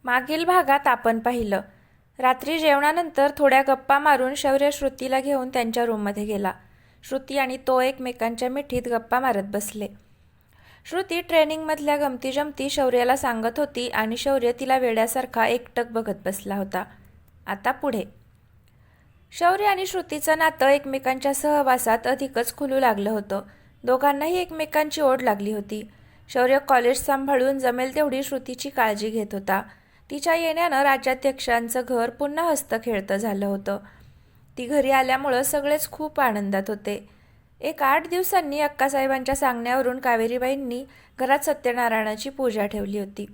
मागील भागात आपण पाहिलं, रात्री जेवणानंतर थोड्या गप्पा मारून शौर्य श्रुतीला घेऊन त्यांच्या रूममध्ये गेला. श्रुती आणि तो एकमेकांच्या मिठीत गप्पा मारत बसले. श्रुती ट्रेनिंगमधल्या गमतीजमती शौर्याला सांगत होती आणि शौर्य तिला वेड्यासारखा एकटक बघत बसला होता. आता पुढे. शौर्य आणि श्रुतीचं नातं एकमेकांच्या सहवासात अधिकच खुलू लागलं होतं. दोघांनाही एकमेकांची ओढ लागली होती. शौर्य कॉलेज सांभाळून जमेल तेवढी श्रुतीची काळजी घेत होता. तिच्या येण्यानं राज्याध्यक्षांचं घर पुन्हा हस्तखेळतं झालं होतं. ती घरी आल्यामुळं सगळेच खूप आनंदात होते. 8 दिवसांनी अक्कासाहेबांच्या सांगण्यावरून कावेरीबाईंनी घरात सत्यनारायणाची पूजा ठेवली होती.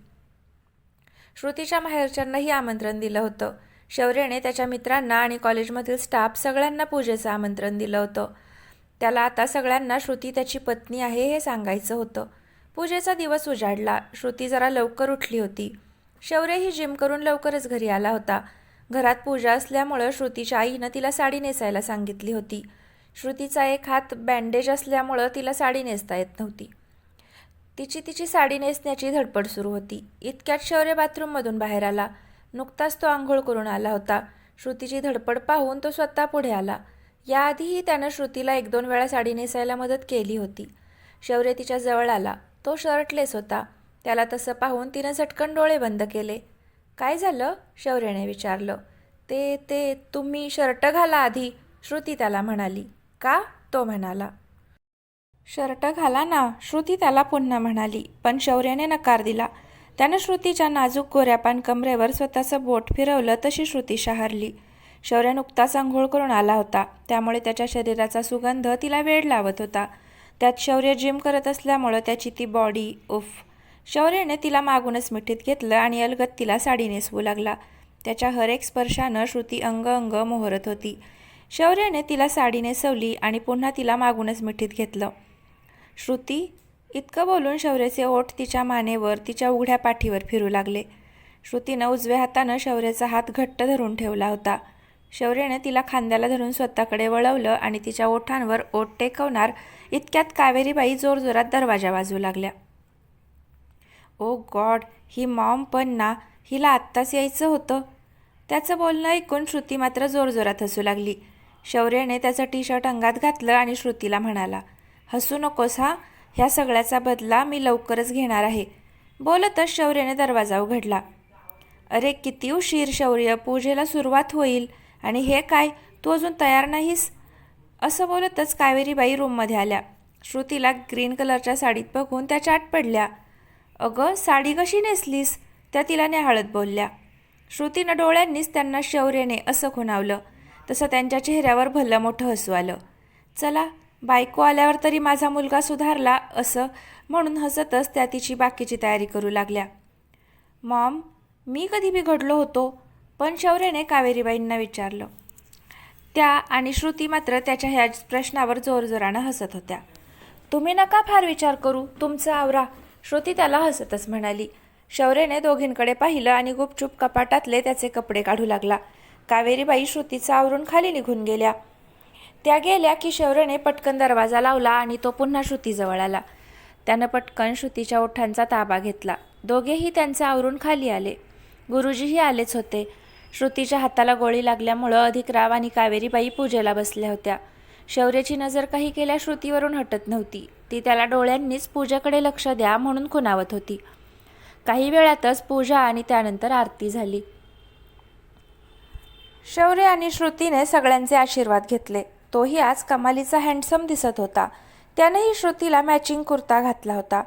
श्रुतीच्या माहेरच्यांनाही आमंत्रण दिलं होतं. शौर्याने त्याच्या मित्रांना आणि कॉलेजमधील स्टाफ सगळ्यांना पूजेचं आमंत्रण दिलं होतं. त्याला आता सगळ्यांना श्रुती त्याची पत्नी आहे हे सांगायचं होतं. पूजेचा दिवस उजाडला. श्रुती जरा लवकर उठली होती. शौर्यही जिम करून लवकरच घरी आला होता. घरात पूजा असल्यामुळं श्रुतीच्या आईनं तिला साडी नेसायला सांगितली होती. श्रुतीचा एक हात बँडेज असल्यामुळं तिला साडी नेसता येत नव्हती. तिची साडी नेसण्याची धडपड सुरू होती. इतक्यात शौर्य बाथरूममधून बाहेर आला. नुकताच तो आंघोळ करून आला होता. श्रुतीची धडपड पाहून तो स्वतः पुढे आला. याआधीही त्यानं श्रुतीला 1-2 वेळा साडी नेसायला मदत केली होती. शौर्य तिच्या जवळ आला. तो शर्टलेस होता. त्याला तसं पाहून तिनं झटकन डोळे बंद केले. काय झालं? शौर्याने विचारलं. ते तुम्ही शर्ट घाला आधी, श्रुती त्याला म्हणाली. का? तो म्हणाला. शर्ट घाला ना, श्रुती त्याला पुन्हा म्हणाली. पण शौर्याने नकार दिला. त्यानं श्रुतीच्या नाजूक गोऱ्यापान कमरेवर स्वतःचं बोट फिरवलं तशी श्रुती शहारली. शौर्य नुकताच आंघोळ करून आला होता. त्यामुळे त्याच्या शरीराचा सुगंध तिला वेड लावत होता. त्यात शौर्य जिम करत असल्यामुळं त्याची ती बॉडी उफ. शौर्याने तिला मागूनच मिठीत घेतलं आणि अलगद तिला साडी नेसवू लागला. त्याच्या हर एक स्पर्शानं श्रुती अंग मोहरत होती. शौर्याने तिला साडी नेसवली आणि पुन्हा तिला मागूनच मिठीत घेतलं. श्रुती, इतकं बोलून शौर्याचे ओठ तिच्या मानेवर, तिच्या उघड्या पाठीवर फिरू लागले. श्रुतीनं उजव्या हातानं शौर्याचा हात घट्ट धरून ठेवला होता. शौर्याने तिला खांद्याला धरून स्वतःकडे वळवलं आणि तिच्या ओठांवर ओठ टेकवणार इतक्यात कावेरीबाई जोरजोरात दरवाजा वाजवू लागल्या. ओ गॉड, ही मॉम पण ना, हिला आत्ताच यायचं होतं. त्याचं बोलणं ऐकून श्रुती मात्र जोरजोरात हसू लागली. शौर्याने त्याचं टी-शर्ट अंगात घातलं आणि श्रुतीला म्हणाला, हसू नकोस हा, ह्या सगळ्याचा बदला मी लवकरच घेणार आहे. बोलतच शौर्याने दरवाजा उघडला. अरे किती उशीर शौर्य, पूजेला सुरुवात होईल आणि हे काय, तू अजून तयार नाहीस? असं बोलतच कावेरीबाई रूममध्ये आल्या. श्रुतीला ग्रीन कलरच्या साडीत बघून त्या चाट पडल्या. अगं, साडी कशी नेसलीस? त्या तिला न्याहाळत बोलल्या. श्रुतीनं डोळ्यांनीच त्यांना शौर्याने असं खुणावलं. तसं त्यांच्या चेहऱ्यावर भलं मोठं हसू आलं. चला, बायको आल्यावर तरी माझा मुलगा सुधारला असं म्हणून हसतच त्या तिची बाकीची तयारी करू लागल्या. मॉम, मी कधी बिघडलो होतो? पण शौर्याने कावेरीबाईंना विचारलं. त्या आणि श्रुती मात्र त्याच्या ह्या प्रश्नावर जोरजोरानं हसत होत्या. तुम्ही नका फार विचार करू, तुमचं आवरा, श्रुती त्याला हसतच म्हणाली. शौर्याने दोघींकडे पाहिलं आणि गुपचूप कपाटातले त्याचे कपडे काढू लागला. कावेरीबाई श्रुतीचं आवरून खाली निघून गेल्या. त्या गेल्या की शौर्याने पटकन दरवाजा लावला आणि तो पुन्हा श्रुतीजवळ आला. त्यानं पटकन श्रुतीच्या ओठांचा ताबा घेतला. दोघेही त्यांचं आवरून खाली आले. गुरुजीही आलेच होते. श्रुतीच्या हाताला गोळी लागल्यामुळं अधिकराव आणि कावेरीबाई पूजेला बसल्या होत्या. शौर्याची नजर काही केल्या श्रुतीवरून हटत नव्हती. ती त्याला डोळ्यांनीच पूजेकडे लक्ष द्या म्हणून खुणावत होती. काही वेळातच पूजा आणि त्यानंतर आरती झाली. शौर्य आणि श्रुतीने सगळ्यांचे आशीर्वाद घेतले. तोही आज कमालीचा हँडसम दिसत होता. त्यानेही श्रुतीला मॅचिंग कुर्ता घातला होता.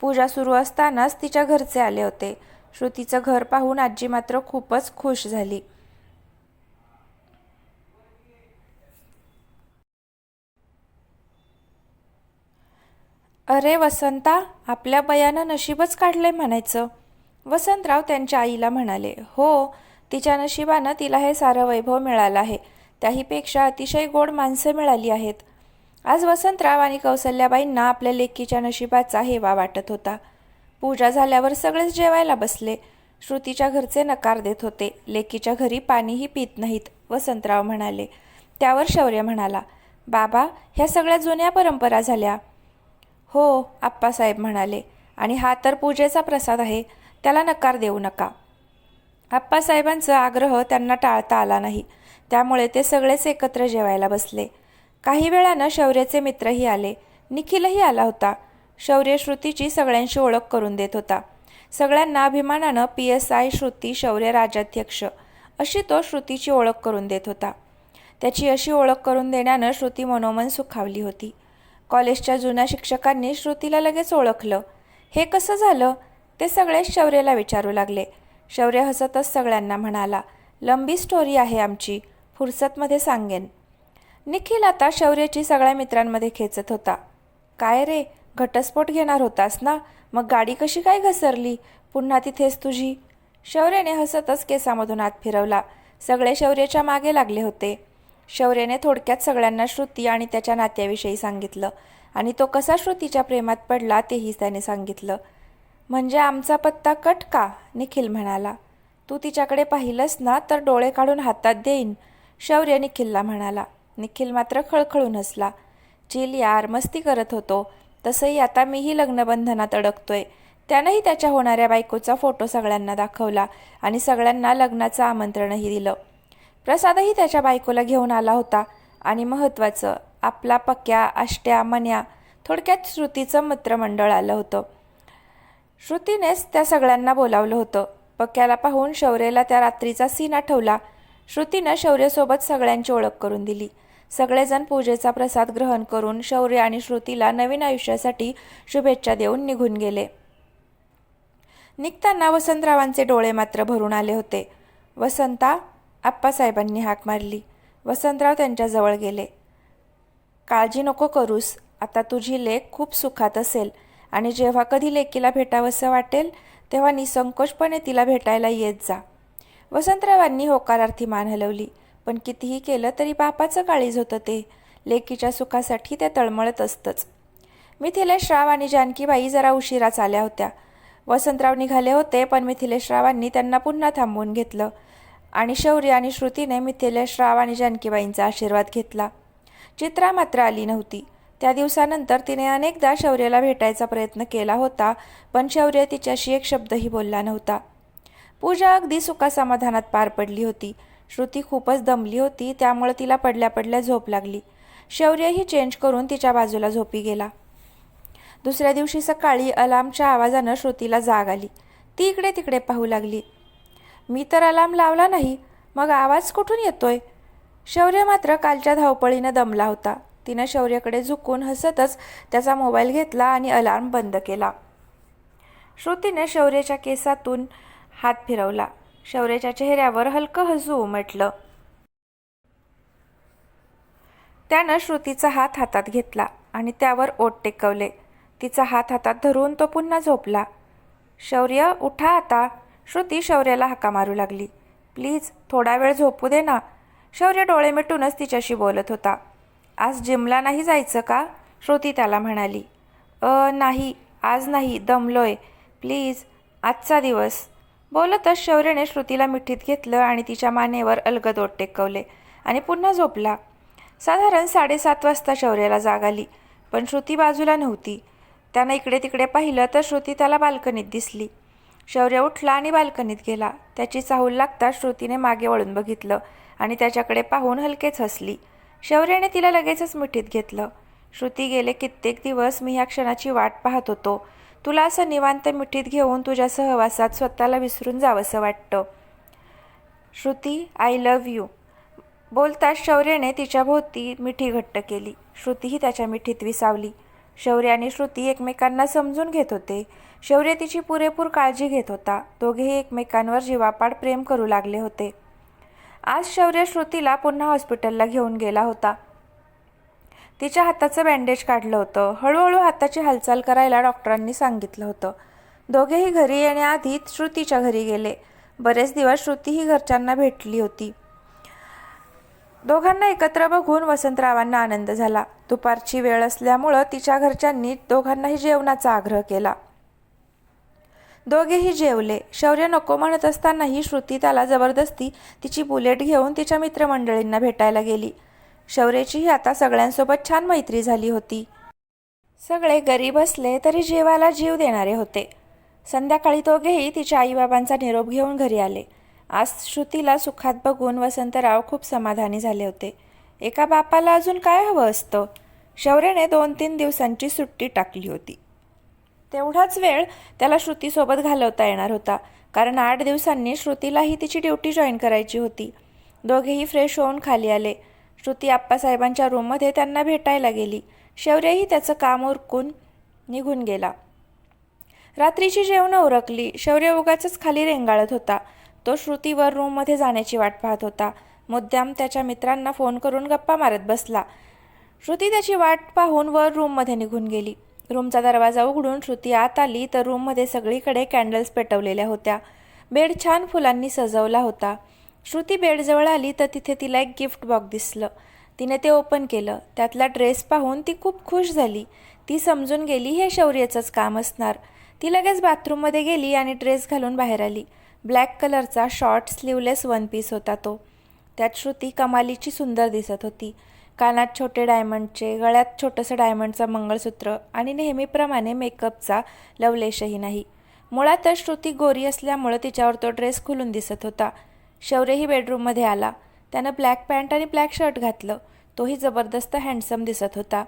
पूजा सुरू असतानाच तिच्या घरचे आले होते. श्रुतीचं घर पाहून आजी मात्र खूपच खुश झाली. अरे वसंता, आपल्या बयानं नशीबच काढलंय म्हणायचं, वसंतराव त्यांच्या आईला म्हणाले. हो, तिच्या नशिबानं तिला हे सारं वैभव मिळालं आहे. त्याहीपेक्षा अतिशय गोड माणसं मिळाली आहेत. आज वसंतराव आणि कौसल्याबाईंना आपल्या लेकीच्या नशिबाचा हेवा वाटत होता. पूजा झाल्यावर सगळेच जेवायला बसले. श्रुतीच्या घरचे नकार देत होते. लेकीच्या घरी पाणीही पित नाहीत, वसंतराव म्हणाले. त्यावर शौर्य म्हणाला, बाबा, ह्या सगळ्या जुन्या परंपरा झाल्या. हो, आप्पासाहेब म्हणाले, आणि हा तर पूजेचा प्रसाद आहे, त्याला नकार देऊ नका. आप्पासाहेबांचा आग्रह त्यांना टाळता आला नाही, त्यामुळे ते सगळेच एकत्र जेवायला बसले. काही वेळानं शौर्याचे मित्रही आले. निखिलही आला होता. शौर्य श्रुतीची सगळ्यांशी ओळख करून देत होता. सगळ्यांना अभिमानानं PSI श्रुती शौर्य राजाध्यक्ष अशी तो श्रुतीची ओळख करून देत होता. त्याची अशी ओळख करून देण्यानं श्रुती मनोमन सुखावली होती. कॉलेजच्या जुन्या शिक्षकांनी श्रुतीला लगेच ओळखलं. हे कसं झालं ते सगळेच शौर्याला विचारू लागले. शौर्य हसतच सगळ्यांना म्हणाला, लंबी स्टोरी आहे आमची, फुरसतमध्ये सांगेन. निखिल आता शौर्याची सगळ्या मित्रांमध्ये खेचत होता. काय रे, घटस्फोट घेणार होतास ना, मग गाडी कशी काय घसरली पुन्हा तिथेच तुझी? शौर्याने हसतच केसामधून हात फिरवला. सगळे शौर्याच्या मागे लागले होते. शौर्याने थोडक्यात सगळ्यांना श्रुती आणि त्याच्या नात्याविषयी सांगितलं आणि तो कसा श्रुतीच्या प्रेमात पडला तेही त्याने सांगितलं. म्हणजे आमचा पत्ता कट का? निखिल म्हणाला. तू तिच्याकडे पाहिलंस ना तर डोळे काढून हातात देईन, शौर्य निखिलला म्हणाला. निखिल मात्र खळखळून हसला. चिल यार, मस्ती करत होतो. तसंही आता मीही लग्नबंधनात अडकतोय. त्यानंही त्याच्या होणाऱ्या बायकोचा फोटो सगळ्यांना दाखवला आणि सगळ्यांना लग्नाचं आमंत्रणही दिलं. प्रसादही त्याच्या बायकोला घेऊन आला होता आणि महत्त्वाचं आपला पक्या, आष्ट्या, मन्या, थोडक्यात श्रुतीचं मित्रमंडळ आलं होतं. श्रुतीनेच त्या सगळ्यांना बोलावलं होतं. पक्याला पाहून शौर्याला त्या रात्रीचा सीन आठवला. श्रुतीनं शौर्यासोबत सगळ्यांची ओळख करून दिली. सगळेजण पूजेचा प्रसाद ग्रहण करून शौर्य आणि श्रुतीला नवीन आयुष्यासाठी शुभेच्छा देऊन निघून गेले. निघताना वसंतरावांचे डोळे मात्र भरून आले होते. वसंता, आप्पासाहेबांनी हाक मारली. वसंतराव त्यांच्याजवळ गेले. काळजी नको करूस, आता तुझी लेक खूप सुखात असेल आणि जेव्हा कधी लेकीला भेटावंसं वाटेल तेव्हा निसंकोचपणे तिला भेटायला येत जा. वसंतरावांनी होकारार्थी मान हलवली. पण कितीही केलं तरी बापाचं काळीज होतं ते. लेकीच्या सुखासाठी ते तळमळत असतंच. मिथिलेशराव आणि जानकीबाई जरा उशिराच आल्या होत्या. वसंतराव निघाले होते पण मिथिलेशरावांनी त्यांना पुन्हा थांबवून घेतलं आणि शौर्य आणि श्रुतीने मिथिलेशराव आणि जानकीबाईंचा आशीर्वाद घेतला. चित्रा मात्र आली नव्हती. त्या दिवसानंतर तिने अनेकदा शौर्याला भेटायचा प्रयत्न केला होता पण शौर्य तिच्याशी एक शब्दही बोलला नव्हता. पूजा अगदी सुखासमाधानात पार पडली होती. श्रुती खूपच दमली होती, त्यामुळे तिला पडल्या पडल्या झोप लागली. शौर्यही चेंज करून तिच्या बाजूला झोपी गेला. दुसऱ्या दिवशी सकाळी अलार्मच्या आवाजानं श्रुतीला जाग आली. ती इकडे तिकडे पाहू लागली. मी तर अलार्म लावला नाही, मग आवाज कुठून येतोय? शौर्य मात्र कालच्या धावपळीनं दमला होता. तिनं शौर्याकडे झुकून हसतच त्याचा मोबाईल घेतला आणि अलार्म बंद केला. श्रुतीने शौर्याच्या केसातून हात फिरवला. शौर्याच्या चेहऱ्यावर हलकं हसू उमटलं. त्यानं श्रुतीचा हात हातात घेतला आणि त्यावर ओठ टेकवले. तिचा हात हातात धरून तो पुन्हा झोपला. शौर्य, उठा आता, श्रुती शौर्याला हाका मारू लागली. प्लीज थोडा वेळ झोपू दे ना. शौर्य डोळे मिटूनच तिच्याशी बोलत होता. आज जिमला नाही जायचं का? श्रुती त्याला म्हणाली. नाही, आज नाही, दमलोय, प्लीज आजचा दिवस. बोलतच शौर्याने श्रुतीला मिठीत घेतलं आणि तिच्या मानेवर अलगद ओठ टेकवले आणि पुन्हा झोपला. साधारण 7:30 वाजता शौर्याला जाग आली, पण श्रुती बाजूला नव्हती. त्यानं इकडे तिकडे पाहिलं तर श्रुती त्याला बाल्कनीत दिसली. शौर्य उठला आणि बाल्कनीत गेला. त्याची चाहूल लागताच श्रुतीने मागे वळून बघितलं आणि त्याच्याकडे पाहून हलकेच हसली. शौर्याने तिला लगेचच मिठीत घेतलं. श्रुती, गेले कित्येक दिवस मी ह्या क्षणाची वाट पाहत होतो. तुला असं निवांत मिठीत घेऊन तुझ्या सहवासात स्वतःला विसरून जावंसं वाटतं. Shruti, I love you. बोलताच शौर्याने तिच्या भोवती मिठी घट्ट केली. श्रुतीही त्याच्या मिठीत विसावली. शौर्य आणि श्रुती एकमेकांना समजून घेत होते. शौर्य तिची पुरेपूर काळजी घेत होता. दोघेही एकमेकांवर जीवापाड प्रेम करू लागले होते. आज शौर्य श्रुतीला पुन्हा हॉस्पिटलला घेऊन गेला होता. तिच्या हाताचं बँडेज काढलं होतं. हळूहळू हाताची हालचाल करायला डॉक्टरांनी सांगितलं होतं. दोघेही घरी येण्याआधी श्रुतीच्या घरी गेले. बरेच दिवस श्रुती ही घरच्यांना भेटली होती. दोघांना एकत्र बघून वसंतरावांना आनंद झाला. दुपारची वेळ असल्यामुळं तिच्या घरच्यांनी दोघांनाही जेवणाचा आग्रह केला. दोघेही जेवले. शौर्य नको म्हणत असतानाही श्रुती त्याला जबरदस्ती तिची बुलेट घेऊन तिच्या मित्रमंडळींना भेटायला गेली. शौर्याचीही आता सगळ्यांसोबत छान मैत्री झाली होती. सगळे गरीब असले तरी जेवायला जीव देणारे होते. संध्याकाळी दोघेही तिच्या आईबाबांचा निरोप घेऊन घरी आले. आज श्रुतीला सुखात बघून वसंतराव खूप समाधानी झाले होते. एका बापाला अजून काय हवं असतं. शौर्याने 2-3 दिवसांची सुट्टी टाकली होती. तेवढाच वेळ त्याला श्रुतीसोबत घालवता येणार होता, कारण 8 दिवसांनी श्रुतीलाही तिची ड्युटी जॉईन करायची होती. दोघेही फ्रेश होऊन खाली आले. श्रुती आप्पासाहेबांच्या रूममध्ये त्यांना भेटायला गेली. शौर्यही त्याचं काम उरकून निघून गेला. रात्रीची जेवणं उरकली. शौर्य उगाचच खाली रेंगाळत होता. तो श्रुतीवर रूममध्ये जाण्याची वाट पाहत होता. मुद्दाम त्याच्या मित्रांना फोन करून गप्पा मारत बसला. श्रुती त्याची वाट पाहून वर रूममध्ये निघून गेली. रूमचा दरवाजा उघडून श्रुती आत आली तर रूममध्ये सगळीकडे कॅन्डल्स पेटवलेल्या होत्या. बेड छान फुलांनी सजवला होता. श्रुती बेडजवळ आली तर तिथे तिला एक गिफ्ट बॉक्स दिसलं. तिने ते ओपन केलं. त्यातला ड्रेस पाहून ती खूप खुश झाली. ती समजून गेली हे शौर्याचंच काम असणार. ती लगेच बाथरूममध्ये गेली आणि ड्रेस घालून बाहेर आली. ब्लॅक कलरचा शॉर्ट स्लीवलेस वन पीस होता तो. त्यात श्रुती कमालीची सुंदर दिसत होती. कानात छोटे डायमंडचे, गळ्यात छोटंसं डायमंडचं मंगळसूत्र आणि नेहमीप्रमाणे मेकअपचा लवलेशही नाही. मुळातच श्रुती गोरी असल्यामुळं तिच्यावर तो ड्रेस खुलून दिसत होता. शौर्यही बेडरूममध्ये आला. त्यानं ब्लॅक पॅन्ट आणि ब्लॅक शर्ट घातलं. तोही जबरदस्त हँडसम दिसत होता.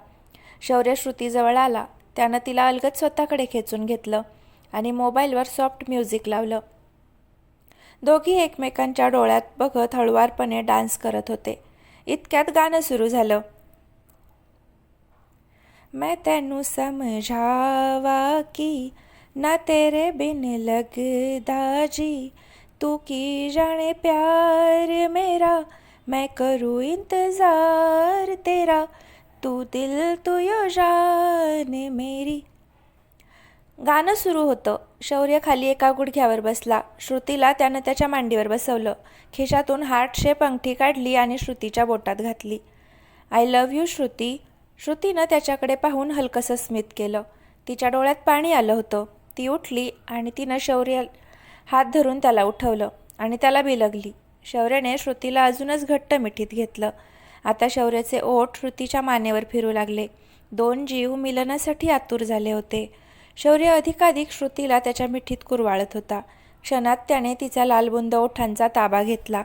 शौर्य श्रुतीजवळ आला. त्यानं तिला अलगद स्वतःकडे खेचून घेतलं आणि मोबाईलवर सॉफ्ट म्युझिक लावलं. दोघी एकमेकांच्या डोळ्यात बघत हळुवारपणे डान्स करत होते. इतक्यात गाणं सुरू झालं. मैं तैनू समझावा की ना तेरे बिन लगदा जी, तू की जाने प्यार मेरा, मैं करूँ इंतजार तेरा, तू दिल तू यो जान मेरी. गाणं सुरू होतं. शौर्य खाली एका गुडघ्यावर बसला. श्रुतीला त्यानं त्याच्या मांडीवर बसवलं. खिशातून हार्ट शेप अंगठी काढली आणि श्रुतीच्या बोटात घातली. I love you Shruti. श्रुतीनं त्याच्याकडे पाहून हलकंसं स्मित केलं. तिच्या डोळ्यात पाणी आलं होतं. ती उठली आणि तिनं शौर्य हात धरून त्याला उठवलं आणि त्याला बिलगली. शौर्याने श्रुतीला अजूनच घट्ट मिठीत घेतलं. आता शौर्याचे ओठ श्रुतीच्या मानेवर फिरू लागले. 2 जीव मिलनासाठी आतुर झाले होते. शौर्य अधिकाधिक श्रुतीला त्याच्या मिठीत कुरवाळत होता. क्षणात त्याने तिचा लालबुंद ओठांचा ताबा घेतला.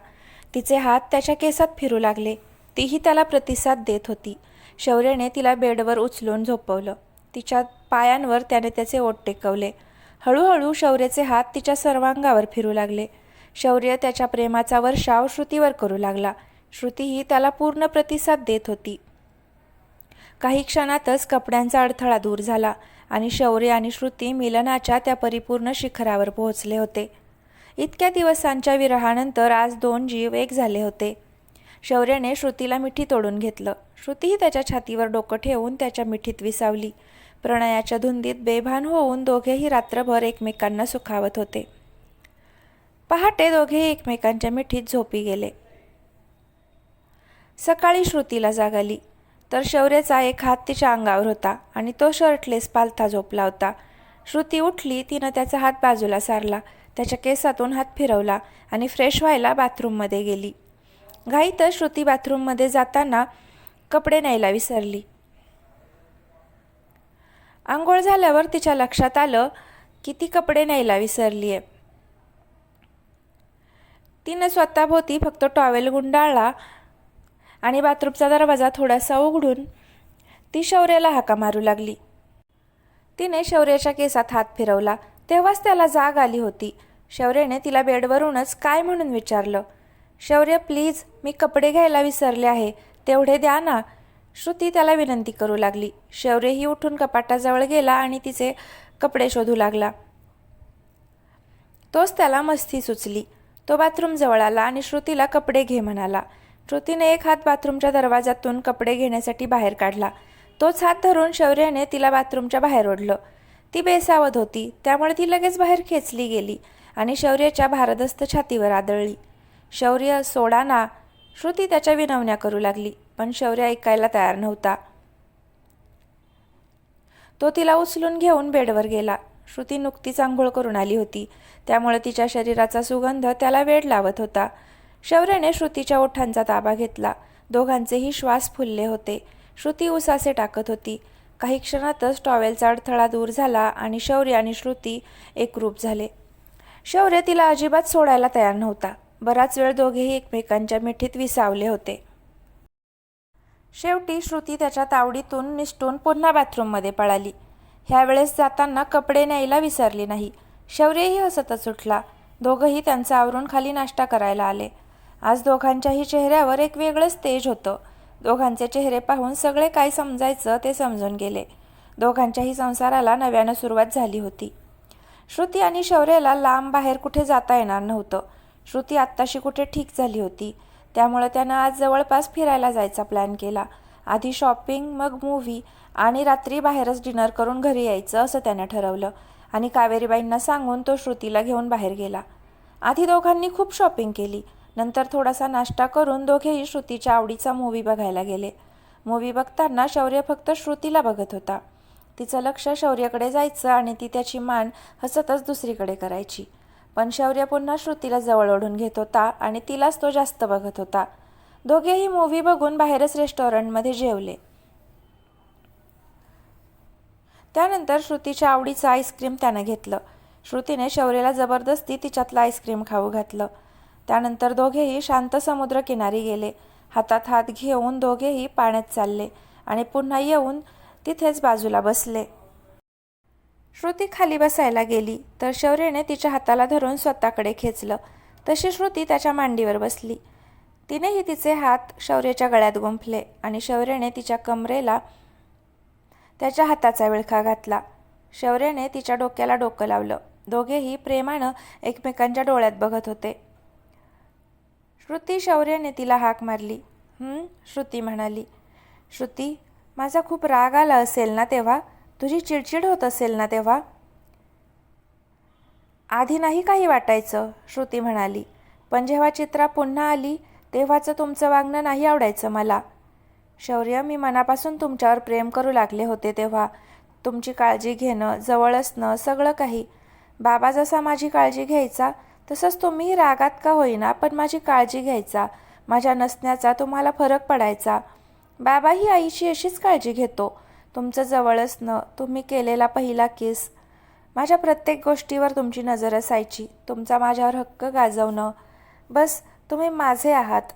तिचे हात त्याच्या केसात फिरू लागले. तीही त्याला प्रतिसाद देत होती. शौर्याने तिला बेडवर उचलून झोपवलं. तिच्या पायांवर त्याने त्याचे ओठ टेकवले. हळूहळू शौर्याचे हात तिच्या सर्वांगावर फिरू लागले. शौर्य त्याच्या प्रेमाचा वर्षाव श्रुतीवर करू लागला. श्रुतीही त्याला पूर्ण प्रतिसाद देत होती. काही क्षणातच कपड्यांचा अडथळा दूर झाला आणि शौर्य आणि श्रुती मिलनाच्या त्या परिपूर्ण शिखरावर पोहोचले होते. इतक्या दिवसांच्या विरहानंतर आज 2 जीव एक झाले होते. शौर्याने श्रुतीला मिठी तोडून घेतलं. श्रुतीही त्याच्या छातीवर डोकं ठेवून त्याच्या मिठीत विसावली. प्रणयाच्या धुंदीत बेभान होऊन दोघेही रात्रभर एकमेकांना सुखावत होते. पहाटे दोघेही एकमेकांच्या मिठीत झोपी गेले. सकाळी श्रुतीला जाग आली तर शौर्याचा एक हात तिच्या अंगावर होता आणि तो शर्टलेस पालथा झोपला होता. श्रुती उठली. तिनं त्याचा हात बाजूला सारला. त्याच्या केसातून हात फिरवला आणि फ्रेश व्हायला बाथरूममध्ये गेली. घाईतच श्रुती बाथरूममध्ये जाताना कपडे न्यायला विसरली. आंघोळ झाल्यावर तिच्या लक्षात आलं की ती कपडे न्यायला विसरली आहे. तिनं स्वतःभोवती फक्त टॉवेल गुंडाळला आणि बाथरूमचा दरवाजा थोडासा उघडून ती शौर्याला हाका मारू लागली. तिने शौर्याच्या केसात हात फिरवला. तेव्हाच त्याला जाग आली होती. शौर्याने तिला बेडवरूनच काय म्हणून विचारलं. शौर्य प्लीज, मी कपडे घ्यायला विसरले आहे, तेवढे द्या ना. श्रुती त्याला विनंती करू लागली. शौर्यही उठून कपाटाजवळ गेला आणि तिचे कपडे शोधू लागला. तोच त्याला मस्ती सुचली. तो बाथरूमजवळ आला आणि श्रुतीला कपडे घे म्हणाला. श्रुतीने एक हात बाथरूमच्या दरवाजातून कपडे घेण्यासाठी बाहेर काढला. तोच हात धरून शौर्याने तिला बाथरूमच्या बाहेर ओढलं. ती बेसावध होती, त्यामुळे ती लगेच बाहेर खेचली गेली आणि शौर्याच्या भारदस्त छातीवर आदळली. शौर्य, सोडा ना. श्रुती त्याच्या विनवण्या करू लागली, पण शौर्य ऐकायला तयार नव्हता. तो तिला उचलून घेऊन बेडवर गेला. श्रुती नुकतीच आंघोळ करून आली होती, त्यामुळे तिच्या शरीराचा सुगंध त्याला वेड लावत होता. शौर्याने श्रुतीच्या ओठांचा ताबा घेतला. दोघांचेही श्वास फुलले होते. श्रुती उसासे टाकत होती. काही क्षणातच टॉवेलचा अडथळा दूर झाला आणि शौर्य आणि श्रुती एकरूप झाले. शौर्य तिला अजिबात सोडायला तयार नव्हता. बराच वेळ दोघेही एकमेकांच्या मिठीत विसावले होते. शेवटी श्रुती त्याच्या तावडीतून निसटून पुन्हा बाथरूममध्ये पळाली. ह्यावेळेस जाताना कपडे न्यायला विसरली नाही. शौर्यही हसतच उठला. दोघंही त्यांचा आवरून खाली नाश्ता करायला आले. आज दोघांच्याही चेहऱ्यावर एक वेगळंच तेज होतं. दोघांचे चेहरे पाहून सगळे काय समजायचं ते समजून गेले. दोघांच्याही संसाराला नव्यानं सुरुवात झाली होती. श्रुती आणि शौर्याला लांब बाहेर कुठे जाता येणार नव्हतं. श्रुती आत्ताशी कुठे ठीक झाली होती. त्यामुळे त्यानं आज जवळपास फिरायला जायचा प्लॅन केला. आधी शॉपिंग, मग मूव्ही आणि रात्री बाहेरच डिनर करून घरी यायचं असं त्यानं ठरवलं आणि कावेरीबाईंना सांगून तो श्रुतीला घेऊन बाहेर गेला. आधी दोघांनी खूप शॉपिंग केली. नंतर थोडासा नाश्ता करून दोघेही श्रुतीच्या आवडीचा मूव्ही बघायला गेले. मूव्ही बघताना शौर्य फक्त श्रुतीला बघत होता. तिचं लक्ष शौर्याकडे जायचं आणि ती त्याची मान हसतच दुसरीकडे करायची. पण शौर्य पुन्हा श्रुतीला जवळ ओढून घेत होता आणि तिलाच तो जास्त बघत होता. दोघेही मूव्ही बघून बाहेरच रेस्टॉरंटमध्ये जेवले. त्यानंतर श्रुतीच्या आवडीचं आईस्क्रीम त्यानं घेतलं. श्रुतीने शौर्याला जबरदस्ती तिच्यातलं आईस्क्रीम खाऊ घातलं. त्यानंतर दोघेही शांत समुद्रकिनारी गेले. हातात हात घेऊन दोघेही पाण्यात चालले आणि पुन्हा येऊन तिथेच बाजूला बसले. श्रुती खाली बसायला गेली तर शौर्याने तिच्या हाताला धरून स्वतःकडे खेचलं. तशी श्रुती त्याच्या मांडीवर बसली. तिनेही तिचे हात शौर्याच्या गळ्यात गुंफले आणि शौर्याने तिच्या कमरेला त्याच्या हाताचा विळखा घातला. शौर्याने तिच्या डोक्याला डोकं लावलं. दोघेही प्रेमानं एकमेकांच्या डोळ्यात बघत होते. श्रुती, शौर्याने तिला हाक मारली. श्रुती म्हणाली. श्रुती, माझा खूप राग आला असेल ना तेव्हा? तुझी चिडचिड होत असेल ना तेव्हा? आधी नाही काही वाटायचं, श्रुती म्हणाली. पण जेव्हा चित्रा पुन्हा आली तेव्हाचं तुमचं वागणं नाही आवडायचं मला. शौर्य, मी मनापासून तुमच्यावर प्रेम करू लागले होते तेव्हा. तुमची काळजी घेणं, जवळ असणं, सगळं काही. बाबा जसा माझी काळजी घ्यायचा तसंच तुम्ही रागात का होईना पण माझी काळजी घ्यायचा. माझ्या नसण्याचा तुम्हाला फरक पडायचा. बाबाही आईची अशीच काळजी घेतो. तुमचं जवळ असणं, तुम्ही केलेला पहिला किस, माझ्या प्रत्येक गोष्टीवर तुमची नजर असायची. तुमचा माझ्यावर हक्क गाजवणं, बस तुम्ही माझे आहात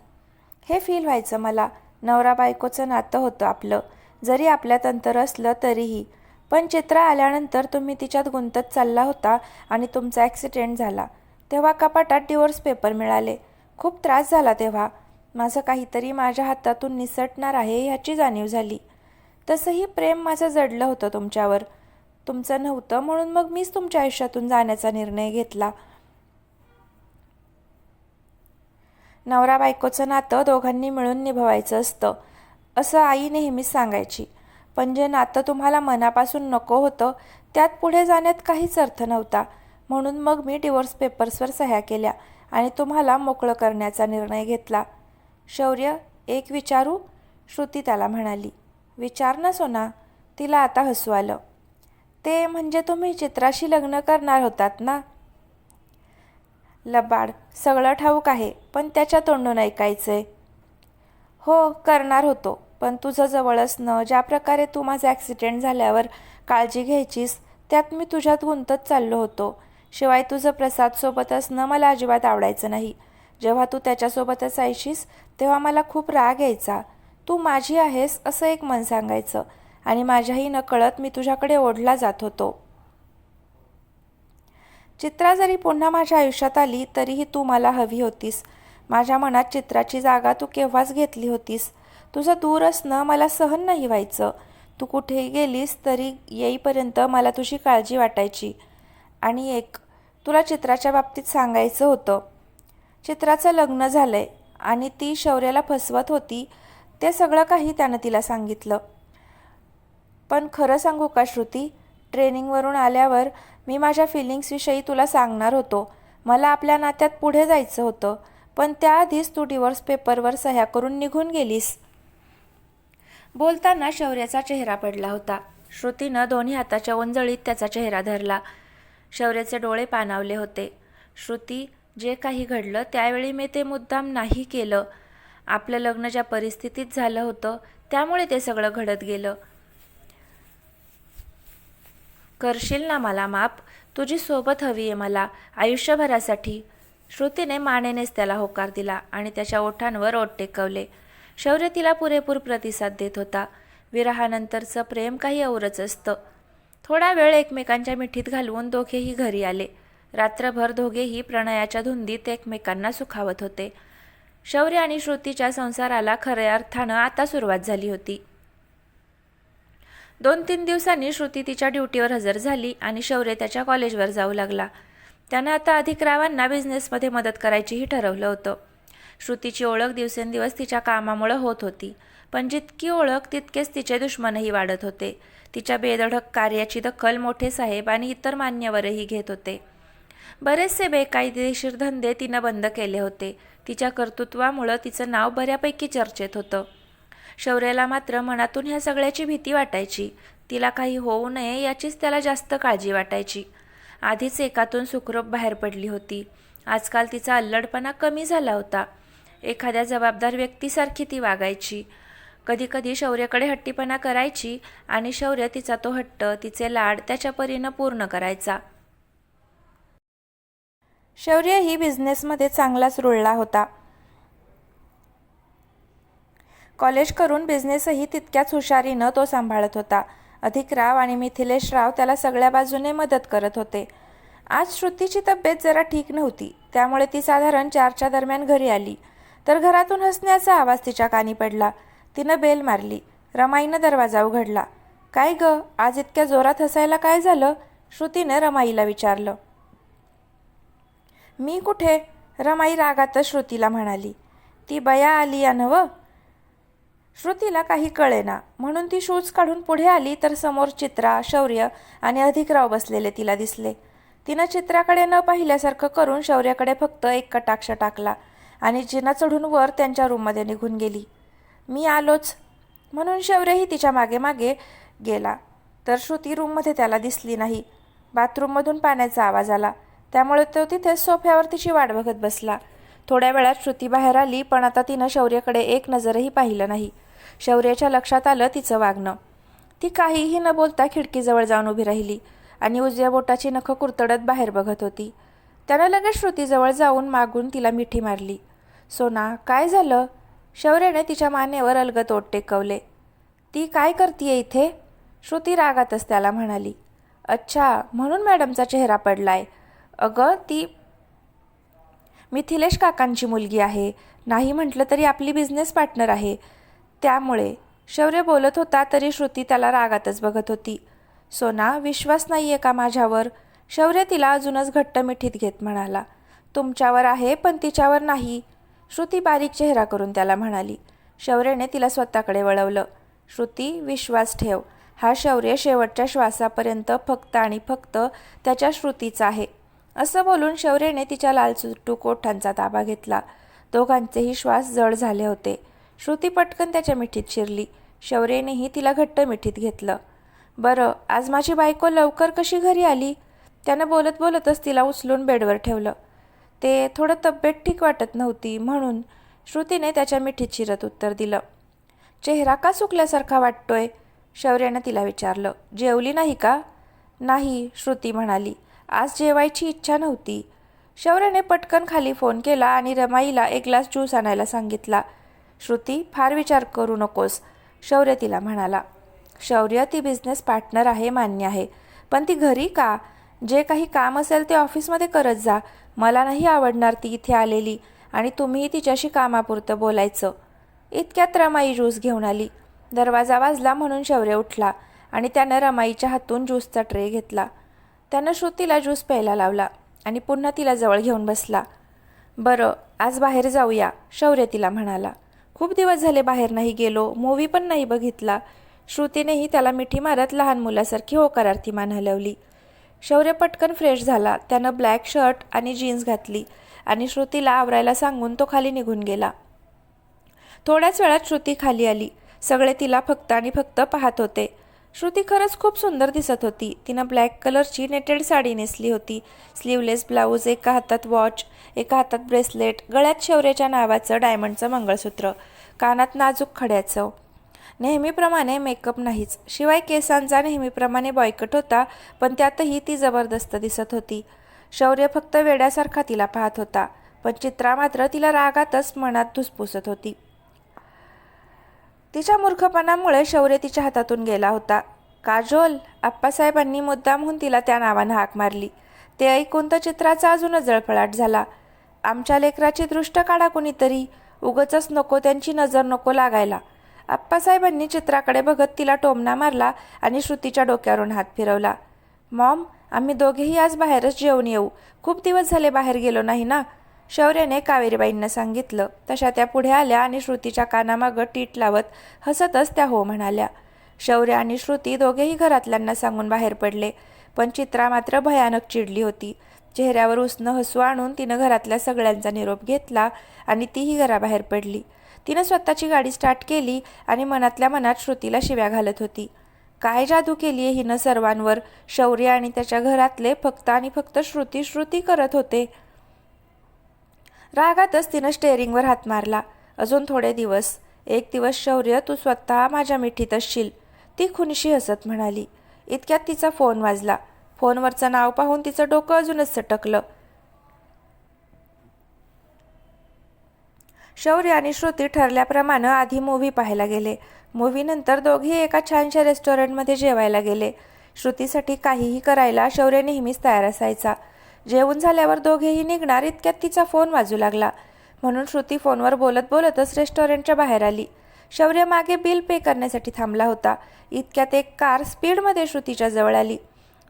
हे फील व्हायचं मला. नवरा बायकोचं नातं होतं आपलं, जरी आपल्यात अंतर असलं तरीही. पण चित्रा आल्यानंतर तुम्ही तिच्यात गुंतत चालला होता आणि तुमचा ॲक्सिडेंट झाला. तेव्हा कपाटात डिवोर्स पेपर मिळाले. खूप त्रास झाला तेव्हा. माझं काहीतरी माझ्या हातातून निसटणार आहे ह्याची जाणीव झाली. तसंही प्रेम माझं जडलं होतं तुमच्यावर. तुमचं नव्हतं म्हणून मग मीच तुमच्या आयुष्यातून जाण्याचा निर्णय घेतला. नवरा बायकोचं नातं दोघांनी मिळून निभवायचं असतं असं आई नेहमीच सांगायची. पण जे नातं तुम्हाला मनापासून नको होतं त्यात पुढे जाण्यात काहीच अर्थ नव्हता. म्हणून मग मी डिवोर्स पेपर्सवर सह्या केल्या आणि तुम्हाला मोकळं करण्याचा निर्णय घेतला. शौर्य, एक विचारू? श्रुती त्याला म्हणाली. विचार ना सोना. तिला आता हसू आलं. ते म्हणजे तुम्ही चित्राशी लग्न करणार होतात ना? लबाड, सगळं ठाऊक आहे पण त्याच्या तोंडून ऐकायचंय. हो, करणार होतो. पण तुझं जवळ असणं, ज्या प्रकारे तू माझा ॲक्सिडेंट झाल्यावर काळजी घ्यायचीस त्यात मी तुझ्यात गुंतत चाललो होतो. शिवाय तुझं प्रसादसोबत असणं मला अजिबात आवडायचं नाही. जेव्हा तू त्याच्यासोबत असायचीस तेव्हा मला खूप राग यायचा. तू माझी आहेस असं एक मन सांगायचं आणि माझ्याही नकळत मी तुझ्याकडे ओढला जात होतो. चित्रा जरी पुन्हा माझ्या आयुष्यात आली तरीही तू मला हवी होतीस. माझ्या मनात चित्राची जागा तू केव्हाच घेतली होतीस. तुझं दूर असणं मला सहन नाही व्हायचं. तू कुठेही गेलीस तरी येईपर्यंत मला तुझी काळजी वाटायची. आणि एक तुला चित्राच्या बाबतीत सांगायचं होतं. चित्राचं लग्न झालंय आणि ती शौर्याला फसवत होती ते सगळं काही त्यानं तिला सांगितलं. पण खरं सांगू का श्रुती, ट्रेनिंगवरून आल्यावर मी माझ्या फिलिंग्सविषयी तुला सांगणार होतो. मला आपल्या नात्यात पुढे जायचं होतं. पण त्याआधीच तू डिवोर्स पेपरवर सह्या करून निघून गेलीस. बोलताना शौर्याचा चेहरा पडला होता. श्रुतीनं दोन्ही हाताच्या ओंजळीत त्याचा चेहरा धरला. शौर्याचे डोळे पाणावले होते. श्रुती, जे काही घडलं त्यावेळी मी ते मुद्दाम नाही केलं. आपलं लग्न ज्या परिस्थितीत झालं होतं त्यामुळे ते सगळं घडत गेलं. करशील ना मला माफ? तुझी सोबत हवी आहे मला आयुष्यभरासाठी. श्रुतीने मानेनेच त्याला होकार दिला आणि त्याच्या ओठांवर ओठ टेकवले. शौर्य तिला पुरेपूर प्रतिसाद देत होता. विरहानंतरचं प्रेम काही औरच असतं. थोडा वेळ एकमेकांच्या मिठीत घालवून दोघेही घरी आले. रात्रभर दोघेही प्रणयाच्या धुंदीत एकमेकांना सुखावत होते. शौर्य आणि श्रुतीच्या संसाराला खऱ्या अर्थानं आता सुरुवात झाली होती. 2-3 दिवसांनी श्रुती तिच्या ड्युटीवर हजर झाली आणि शौर्य त्याच्या कॉलेजवर जाऊ लागला. त्यानं आता अधिकरावांना बिझनेसमध्ये मदत करायचीही ठरवलं होतं. श्रुतीची ओळख दिवसेंदिवस तिच्या कामामुळं होत होती, पण जितकी ओळख तितकेच तिचे दुश्मनही वाढत होते. तिच्या बेधडक कार्याची दखल मोठे साहेब आणि इतर मान्यवरही घेत होते. बरेचसे बेकायदेशीर धंदे तिनं बंद केले होते. तिच्या कर्तृत्वामुळं तिचं नाव बऱ्यापैकी चर्चेत होतं. शौर्याला मात्र मनातून ह्या सगळ्याची भीती वाटायची. तिला काही होऊ नये याचीच त्याला जास्त काळजी वाटायची. आधीच एकातून सुखरूप बाहेर पडली होती. आजकाल तिचा अल्लडपणा कमी झाला होता. एखाद्या जबाबदार व्यक्तीसारखी ती वागायची. कधीकधी शौर्याकडे हट्टीपणा करायची आणि शौर्य तिचा तो हट्ट, तिचे लाड त्याच्या परीनं पूर्ण करायचा. शौर्यही बिझनेसमध्ये चांगलाच रुळला होता. कॉलेज करून बिझनेसही तितक्याच हुशारीनं तो सांभाळत होता. अधिकराव आणि मिथिलेशराव त्याला सगळ्या बाजूने मदत करत होते. आज श्रुतीची तब्येत जरा ठीक नव्हती, त्यामुळे ती साधारण 4च्या दरम्यान घरी आली तर घरातून हसण्याचा आवाज तिच्या कानी पडला. तिनं बेल मारली. रमाईनं दरवाजा उघडला. काय ग, आज इतक्या जोरात हसायला काय झालं? श्रुतीने रमाईला विचारलं. मी कुठे? रमाई रागातच श्रुतीला म्हणाली. ती बया आली या नव? श्रुतीला काही कळेना म्हणून ती शूज काढून पुढे आली तर समोर चित्रा, शौर्य आणि अधिकराव बसलेले तिला दिसले. तिनं चित्राकडे न पाहिल्यासारखं करून शौर्याकडे फक्त एक कटाक्ष टाकला आणि जिना चढून वर त्यांच्या रूममध्ये निघून गेली. मी आलोच म्हणून शौर्यही तिच्या मागे मागे गेला तर श्रुती रूममध्ये त्याला दिसली नाही. बाथरूममधून पाण्याचा आवाज आला, त्यामुळे तो तिथे सोफ्यावर तिची वाट बघत बसला. थोड्या वेळात श्रुती बाहेर आली, पण आता तिनं शौर्याकडे एक नजरही पाहिलं नाही. शौर्याच्या लक्षात आलं तिचं वागणं. ती काहीही न बोलता खिडकीजवळ जाऊन उभी राहिली आणि उजव्या बोटाची नखं कुरतडत बाहेर बघत होती. त्यानं लगेच श्रुतीजवळ जाऊन मागून तिला मिठी मारली. सोना, काय झालं? शौर्याने तिच्या मानेवर अलगद ओठ टेकवले. ती काय करतीये इथे? श्रुती रागातच त्याला म्हणाली. अच्छा, म्हणून मॅडमचा चेहरा पडलाय. अगं, ती मिथिलेश काकांची मुलगी आहे. नाही म्हटलं तरी आपली बिझनेस पार्टनर आहे. त्यामुळे शौर्य बोलत होता तरी श्रुती त्याला रागातच बघत होती. सोना, विश्वास नाही आहे का माझ्यावर? शौर्य तिला अजूनच घट्ट मिठीत घेत म्हणाला. तुमच्यावर आहे पण तिच्यावर नाही. श्रुती बारीक चेहरा करून त्याला म्हणाली. शौर्याने तिला स्वतःकडे वळवलं. श्रुती, विश्वास ठेव. हा शौर्य शेवटच्या श्वासापर्यंत फक्त आणि फक्त त्याच्या श्रुतीचा आहे. असं बोलून शौर्याने तिच्या लालचुटूक ओठांचा ताबा घेतला. दोघांचेही श्वास जड झाले होते. श्रुती पटकन त्याच्या मिठीत शिरली. शौर्यानेही तिला घट्ट मिठीत घेतलं. बरं, आज माझी बायको लवकर कशी घरी आली? त्यानं बोलत बोलतच तिला उचलून बेडवर ठेवलं. ते थोडं तब्येत ठीक वाटत नव्हती म्हणून, श्रुतीने त्याच्या मिठीत शिरत उत्तर दिलं. चेहरा का सुकल्यासारखा वाटतोय? शौर्यानं तिला विचारलं. जेवली नाही का? नाही, श्रुती म्हणाली. आज जेवायची इच्छा नव्हती. शौर्याने पटकन खाली फोन केला आणि रमाईला एक ग्लास ज्यूस आणायला सांगितला. श्रुती, फार विचार करू नकोस, शौर्य तिला म्हणाला. शौर्य, ती बिझनेस पार्टनर आहे मान्य आहे, पण ती घरी का? जे काही काम असेल ते ऑफिसमध्ये करत जा. मला नाही आवडणार ती इथे आलेली आणि तुम्हीही तिच्याशी कामापुरतं बोलायचं. इतक्यात रमाई ज्यूस घेऊन आली. दरवाजा वाजला म्हणून शौर्य उठला आणि त्यानं रमाईच्या हातून ज्यूसचा ट्रे घेतला. त्यानं श्रुतीला ज्यूस प्यायला लावला आणि पुन्हा तिला जवळ घेऊन बसला. बरं, आज बाहेर जाऊया, शौर्य तिला म्हणाला. खूप दिवस झाले बाहेर नाही गेलो, मूव्ही पण नाही बघितला. श्रुतीनेही त्याला मिठी मारत लहान मुलासारखी होकारार्थी मान हलवली. शौर्य पटकन फ्रेश झाला. त्यानं ब्लॅक शर्ट आणि जीन्स घातली आणि श्रुतीला आवरायला सांगून तो खाली निघून गेला. थोड्याच वेळात श्रुती खाली आली. सगळे तिला फक्त आणि फक्त पाहत होते. श्रुती खरंच खूप सुंदर दिसत होती. तिनं ब्लॅक कलरची नेटेड साडी नेसली होती. स्लीवलेस ब्लाऊज, एका हातात वॉच, एका हातात ब्रेसलेट, गळ्यात शौर्याच्या नावाचं डायमंडचं मंगळसूत्र, कानात नाजूक खड्याचं. नेहमीप्रमाणे मेकअप नाहीच, शिवाय केसांचा नेहमीप्रमाणे बॉयकट होता, पण त्यातही ती जबरदस्त दिसत होती. शौर्य फक्त वेड्यासारखा तिला पाहत होता, पण चित्रा मात्र तिला रागातच मनात धुसफुसत होती. तिच्या मूर्खपणामुळे शौर्य तिच्या हातातून गेला होता. काजोल, आप्पासाहेबांनी मुद्दामहून तिला त्या नावानं हाक मारली. ते ऐकून तर चित्राचा अजूनच जळफळाट झाला. आमच्या लेकराची दृष्ट काढा कुणीतरी, उगचच नको त्यांची नजर नको लागायला. आप्पासाहेबांनी चित्राकडे बघत तिला टोमणा मारला आणि श्रुतीच्या डोक्यावरून हात फिरवला. मॉम, आम्ही दोघेही आज बाहेरच जेवून येऊ. खूप दिवस झाले बाहेर गेलो नाही ना, शौर्याने कावेरीबाईंना सांगितलं. तशा त्या पुढे आल्या आणि श्रुतीच्या कानामागं टीट लावत हसतच त्या हो म्हणाल्या. शौर्य आणि श्रुती दोघेही घरातल्यांना सांगून बाहेर पडले, पण चित्रा मात्र भयानक चिडली होती. चेहऱ्यावर उसनं हसू आणून तिनं घरातल्या सगळ्यांचा निरोप घेतला आणि तीही घराबाहेर पडली. तिनं स्वतःची गाडी स्टार्ट केली आणि मनातल्या मनात श्रुतीला शिव्या घालत होती. काय जादू केली आहे हिनं सर्वांवर. शौर्य आणि त्याच्या घरातले फक्त आणि फक्त श्रुती श्रुती करत होते. रागातच तिनं स्टेअरिंगवर हात मारला. अजून थोडे दिवस, एक दिवस शौर्य तू स्वतः माझ्या मिठीत असशील, ती खुनशी हसत म्हणाली. इतक्यात तिचा फोन वाजला. फोनवरचं नाव पाहून तिचं डोकं अजूनच सटकलं. शौर्य आणि श्रुती ठरल्याप्रमाणे आधी मूव्ही पाहायला गेले. मूव्हीनंतर दोघेही एका छानशा रेस्टॉरंटमध्ये जेवायला गेले. श्रुतीसाठी काहीही करायला शौर्य नेहमीच तयार असायचा. जेवून झाल्यावर दोघेही निघणार इतक्यात तिचा फोन वाजू लागला. म्हणून श्रुती फोनवर बोलत बोलतच रेस्टॉरंटच्या बाहेर आली. शौर्य मागे बिल पे करण्यासाठी थांबला होता. इतक्यात एक कार स्पीडमध्ये श्रुतीच्या जवळ आली.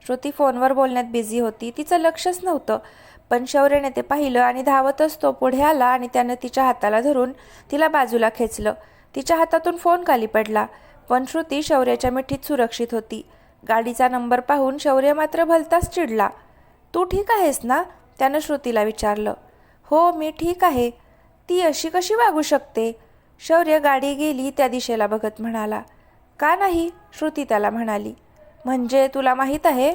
श्रुती फोनवर बोलण्यात बिझी होती, तिचं लक्षच नव्हतं. पण शौर्यने ते पाहिलं आणि धावतच तो पुढे आला आणि त्यानं तिच्या हाताला धरून तिला बाजूला खेचलं. तिच्या हातातून फोन खाली पडला, पण श्रुती शौर्याच्या मिठीत सुरक्षित होती. गाडीचा नंबर पाहून शौर्य मात्र भलताच चिडला. तू ठीक आहेस ना, त्यानं श्रुतीला विचारलं. हो, मी ठीक आहे. ती अशी कशी वागू शकते? शौर्य गाडी गेली त्या दिशेला बघत म्हणाला. का नाही, श्रुती त्याला म्हणाली. म्हणजे तुला माहीत आहे?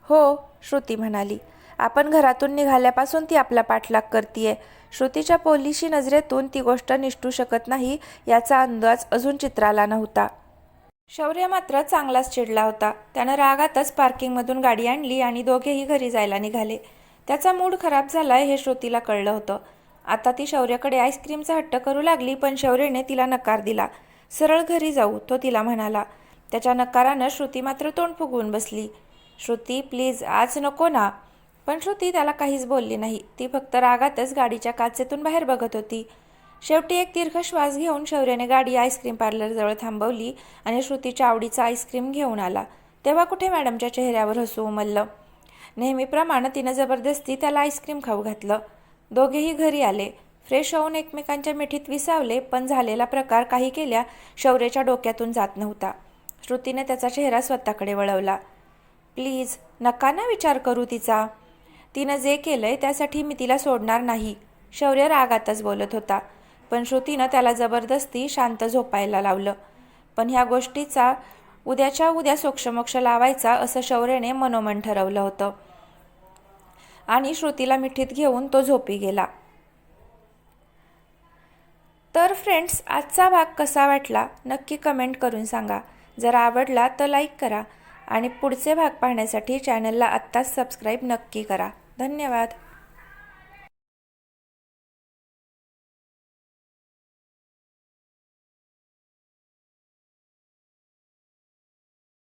हो, श्रुती म्हणाली. आपण घरातून निघाल्यापासून ती आपला पाठलाग करतीये. श्रुतीच्या पोलिशी नजरेतून ती गोष्ट निसटू शकत नाही याचा अंदाज अजून चित्राला नव्हता. शौर्य मात्र चांगलाच चिडला होता. त्यानं रागातच पार्किंगमधून गाडी आणली आणि दोघेही घरी जायला निघाले. त्याचा मूड खराब झालाय हे श्रुतीला कळलं होतं. आता ती शौर्याकडे आईस्क्रीमचा हट्ट करू लागली, पण शौर्यने तिला नकार दिला. सरळ घरी जाऊ, तो तिला म्हणाला. त्याच्या नकारानं श्रुती मात्र तोंड फुगवून बसली. श्रुती, प्लीज आज नको ना. पण श्रुती त्याला काहीच बोलली नाही. ती फक्त रागातच गाडीच्या काचेतून बाहेर बघत होती. शेवटी एक दीर्घ श्वास घेऊन शौर्याने गाडी आईस्क्रीम पार्लरजवळ थांबवली आणि श्रुतीच्या आवडीचा आईस्क्रीम घेऊन आला. तेव्हा कुठे मॅडमच्या चेहऱ्यावर हसू उमललं. नेहमीप्रमाणे तिनं जबरदस्ती त्याला आईस्क्रीम खाऊ घातलं. दोघेही घरी आले. फ्रेश होऊन एकमेकांच्या मिठीत विसावले, पण झालेला प्रकार काही केल्या शौर्याच्या डोक्यातून जात नव्हता. श्रुतीने त्याचा चेहरा स्वतःकडे वळवला. प्लीज नका ना विचार करू तिचा. तिनं जे केलंय त्यासाठी मी तिला सोडणार नाही, शौर्य रागातच बोलत होता. पण श्रुतीनं त्याला जबरदस्ती शांत झोपायला लावलं. पण ह्या गोष्टीचा उद्याच्या उद्या सोक्षमोक्ष लावायचा असं शौर्याने मनोमन ठरवलं होतं. आणि श्रुतीला मिठीत घेऊन तो झोपी गेला. तर फ्रेंड्स, आजचा भाग कसा वाटला नक्की कमेंट करून सांगा. जर आवडला तर लाईक करा आणि पुढचे भाग पाहण्यासाठी चॅनलला आत्ताच सबस्क्राईब नक्की करा. धन्यवाद.